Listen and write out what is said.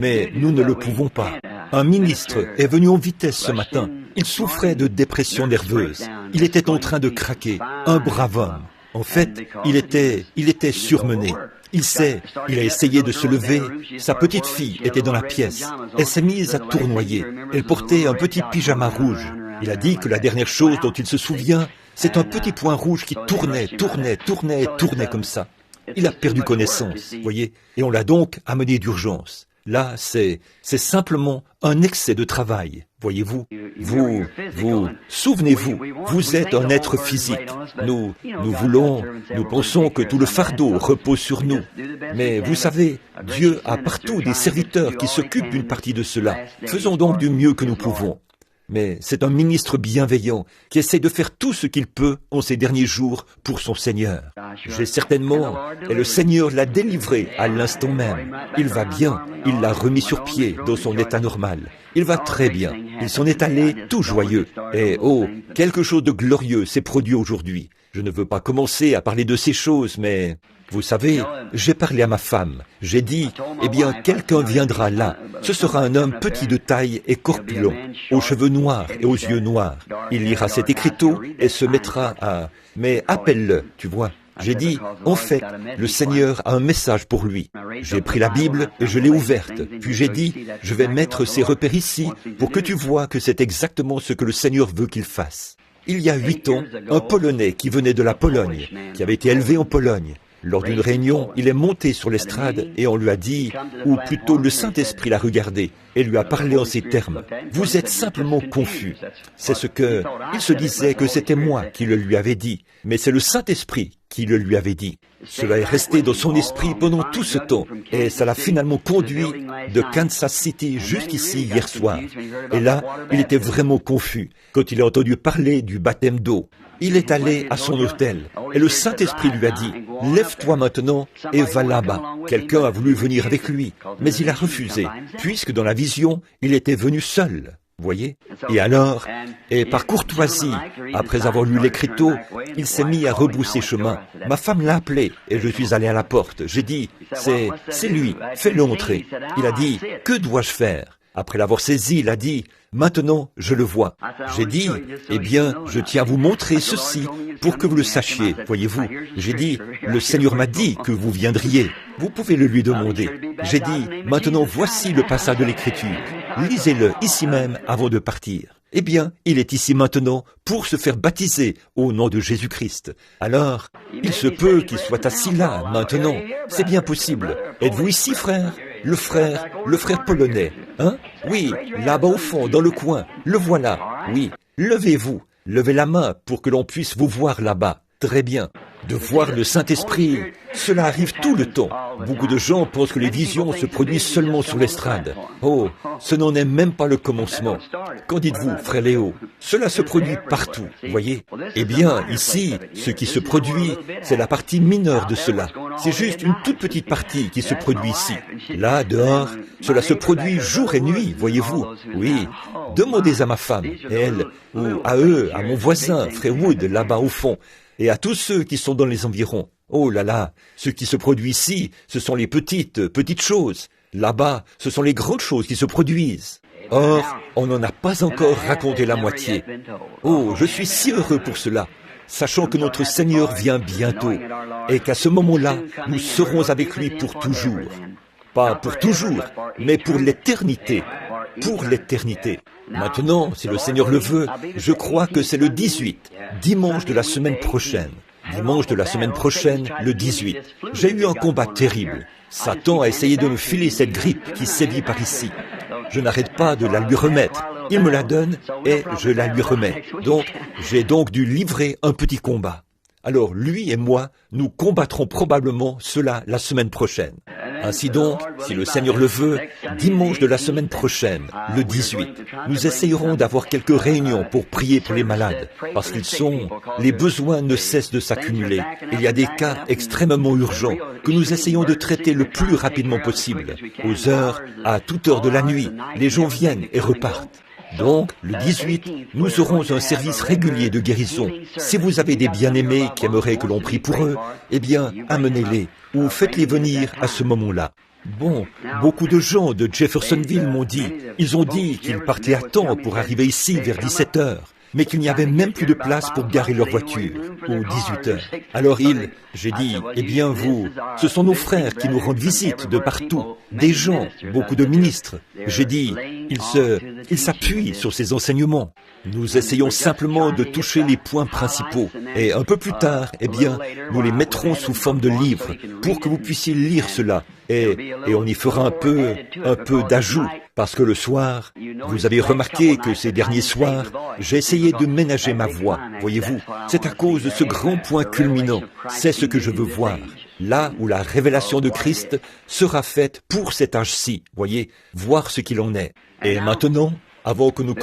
Mais nous ne le pouvons pas. Un ministre est venu en vitesse ce matin. Il souffrait de dépression nerveuse. Il était en train de craquer. Un brave homme. En fait, il était surmené. Il a essayé de se lever. Sa petite fille était dans la pièce. Elle s'est mise à tournoyer. Elle portait un petit pyjama rouge. Il a dit que la dernière chose dont il se souvient, c'est un petit point rouge qui tournait comme ça. Il a perdu connaissance, voyez, et on l'a donc amené d'urgence. Là, c'est simplement un excès de travail, voyez-vous. Souvenez-vous, vous êtes un être physique. Nous pensons que tout le fardeau repose sur nous. Mais vous savez, Dieu a partout des serviteurs qui s'occupent d'une partie de cela. Faisons donc du mieux que nous pouvons. Mais c'est un ministre bienveillant qui essaie de faire tout ce qu'il peut en ces derniers jours pour son Seigneur. J'ai certainement, et le Seigneur l'a délivré à l'instant même. Il va bien, il l'a remis sur pied dans son état normal. Il va très bien, il s'en est allé tout joyeux. Et quelque chose de glorieux s'est produit aujourd'hui. Je ne veux pas commencer à parler de ces choses, mais... Vous savez, j'ai parlé à ma femme. J'ai dit, quelqu'un viendra là. Ce sera un homme petit de taille et corpulent, aux cheveux noirs et aux yeux noirs. Il lira cet écriteau et se mettra à... Mais appelle-le, tu vois. J'ai dit, en fait, le Seigneur a un message pour lui. J'ai pris la Bible et je l'ai ouverte. Puis j'ai dit, je vais mettre ces repères ici pour que tu vois que c'est exactement ce que le Seigneur veut qu'il fasse. Il y a 8 ans, un Polonais qui venait de la Pologne, qui avait été élevé en Pologne. Lors d'une réunion, il est monté sur l'estrade et on lui a dit, ou plutôt le Saint-Esprit l'a regardé et lui a parlé en ces termes. Vous êtes simplement confus. C'est ce que... Il se disait que c'était moi qui le lui avais dit, mais c'est le Saint-Esprit qui le lui avait dit. Cela est resté dans son esprit pendant tout ce temps et ça l'a finalement conduit de Kansas City jusqu'ici hier soir. Et là, il était vraiment confus quand il a entendu parler du baptême d'eau. Il est allé à son hôtel et le Saint-Esprit lui a dit « Lève-toi maintenant et va là-bas ». Quelqu'un a voulu venir avec lui, mais il a refusé, puisque dans la vision, il était venu seul. Voyez? Et alors, par courtoisie, après avoir lu l'écriteau, il s'est mis à rebrousser chemin. Ma femme l'a appelé et je suis allé à la porte. J'ai dit « C'est lui, fais-le entrer ». Il a dit « Que dois-je faire ?» Après l'avoir saisi, il a dit « Maintenant, je le vois ». J'ai dit « je tiens à vous montrer ceci pour que vous le sachiez, voyez-vous. » J'ai dit « Le Seigneur m'a dit que vous viendriez. Vous pouvez le lui demander. » J'ai dit « Maintenant, voici le passage de l'Écriture. Lisez-le ici même avant de partir. » Il est ici maintenant pour se faire baptiser au nom de Jésus-Christ. Alors, il se peut qu'il soit assis là, maintenant. C'est bien possible. Êtes-vous ici, frère ? Le frère polonais, hein? Oui, là-bas au fond, dans le coin. Le voilà. Oui. Levez-vous. Levez la main pour que l'on puisse vous voir là-bas. Très bien. De voir le Saint-Esprit, cela arrive tout le temps. Beaucoup de gens pensent que les visions se produisent seulement sur l'estrade. Oh, ce n'en est même pas le commencement. Qu'en dites-vous, frère Léo? Cela se produit partout, voyez? Ici, ce qui se produit, c'est la partie mineure de cela. C'est juste une toute petite partie qui se produit ici. Là, dehors, cela se produit jour et nuit, voyez-vous? Oui. Demandez à ma femme, et elle, ou à eux, à mon voisin, frère Wood, là-bas au fond, et à tous ceux qui sont dans les environs. Oh là là, ce qui se produit ici, ce sont les petites choses. Là-bas, ce sont les grandes choses qui se produisent. Or, on n'en a pas encore raconté la moitié. Oh, je suis si heureux pour cela, sachant que notre Seigneur vient bientôt, et qu'à ce moment-là, nous serons avec lui pour toujours. Pas pour toujours, mais pour l'éternité. Pour l'éternité. Maintenant, si le Seigneur le veut, je crois que c'est le 18, dimanche de la semaine prochaine. Dimanche de la semaine prochaine, le 18. J'ai eu un combat terrible. Satan a essayé de me filer cette grippe qui sévit par ici. Je n'arrête pas de la lui remettre. Il me la donne et je la lui remets. Donc, j'ai donc dû livrer un petit combat. Alors, lui et moi, nous combattrons probablement cela la semaine prochaine. Ainsi donc, si le Seigneur le veut, dimanche de la semaine prochaine, le 18, nous essayerons d'avoir quelques réunions pour prier pour les malades, parce les besoins ne cessent de s'accumuler. Il y a des cas extrêmement urgents que nous essayons de traiter le plus rapidement possible. Aux heures, à toute heure de la nuit, les gens viennent et repartent. Donc, le 18, nous aurons un service régulier de guérison. Si vous avez des bien-aimés qui aimeraient que l'on prie pour eux, amenez-les ou faites-les venir à ce moment-là. Bon, beaucoup de gens de Jeffersonville m'ont dit, ils ont dit qu'ils partaient à temps pour arriver ici vers 17 heures, mais qu'il n'y avait même plus de place pour garer leur voiture, ou 18 heures. Alors j'ai dit, eh bien vous, ce sont nos frères qui nous rendent visite de partout, des gens, beaucoup de ministres. J'ai dit, ils s'appuient sur ces enseignements. Nous essayons simplement de toucher les points principaux, et un peu plus tard, eh bien, nous les mettrons sous forme de livres, pour que vous puissiez lire cela, et on y fera un peu d'ajout, parce que le soir, vous avez remarqué que ces derniers soirs, j'ai essayé de ménager ma voix, voyez-vous, c'est à cause de ce grand point culminant, c'est ce que je veux voir, là où la révélation de Christ sera faite pour cet âge-ci, voyez, voir ce qu'il en est. Et maintenant, avant que nous